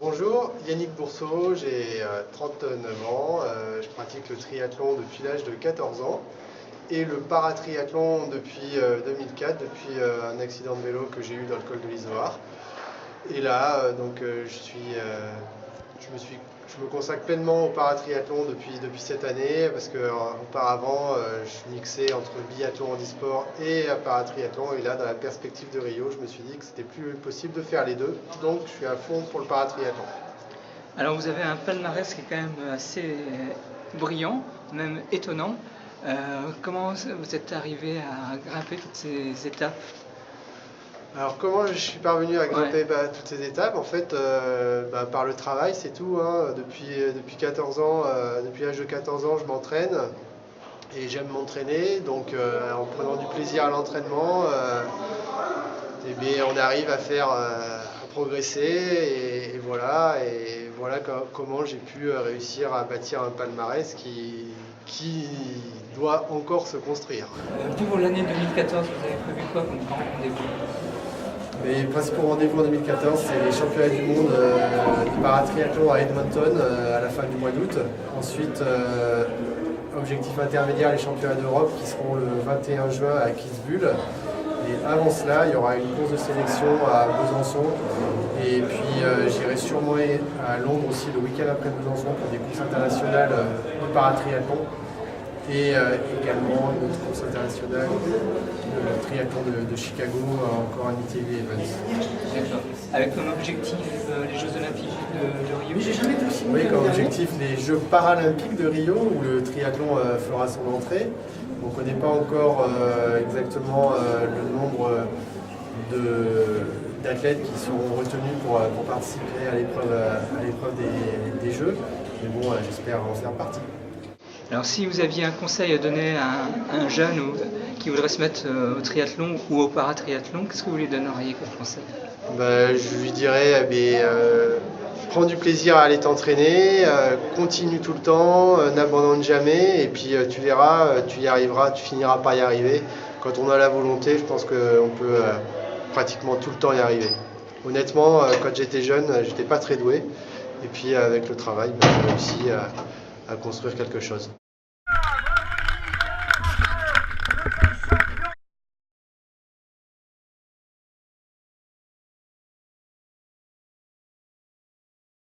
Bonjour, Yannick Bourseau, j'ai 39 ans, je pratique le triathlon depuis l'âge de 14 ans et le paratriathlon depuis 2004, depuis un accident de vélo que j'ai eu dans le col de l'Izoard. Et là, je me consacre pleinement au paratriathlon depuis cette année parce que auparavant, je mixais entre biathlon handisport et paratriathlon. Et là, dans la perspective de Rio, je me suis dit que c'était plus possible de faire les deux. Donc, je suis à fond pour le paratriathlon. Alors vous avez un palmarès qui est quand même assez brillant, même étonnant. Comment vous êtes arrivé à grimper toutes ces étapes? Alors comment je suis parvenu à grimper toutes ces étapes? En fait, par le travail, c'est tout, hein. Depuis 14 ans, depuis l'âge de 14 ans, je m'entraîne et j'aime m'entraîner. Donc en prenant du plaisir à l'entraînement, on arrive à progresser et voilà comment j'ai pu réussir à bâtir un palmarès qui doit encore se construire. Pour l'année 2014, vous avez prévu quoi comme grand rendez-vous? Mes principaux rendez-vous en 2014, c'est les championnats du monde de paratriathlon à Edmonton à la fin du mois d'août. Ensuite, objectif intermédiaire, les championnats d'Europe qui seront le 21 juin à Kitzbühel. Et avant cela, il y aura une course de sélection à Besançon. Et puis j'irai sûrement à Londres aussi le week-end après Besançon pour des courses internationales de paratriathlon. Et également une autre course internationale, le triathlon de Chicago, encore un ITV Events. D'accord. Avec comme objectif les Jeux Olympiques de Rio? Oui, comme objectif les Jeux Paralympiques de Rio, où le triathlon fera son entrée. On ne connaît pas encore exactement le nombre d'athlètes qui seront retenus pour participer à l'épreuve des Jeux. Mais bon, j'espère en faire partie. Alors si vous aviez un conseil à donner à un jeune qui voudrait se mettre au triathlon ou au paratriathlon, qu'est-ce que vous lui donneriez comme conseil? Je lui dirais, prends du plaisir à aller t'entraîner, continue tout le temps, n'abandonne jamais, et puis tu verras, tu y arriveras, tu finiras par y arriver. Quand on a la volonté, je pense qu'on peut pratiquement tout le temps y arriver. Honnêtement, quand j'étais jeune, j'étais pas très doué, et puis avec le travail, j'ai réussi à construire quelque chose.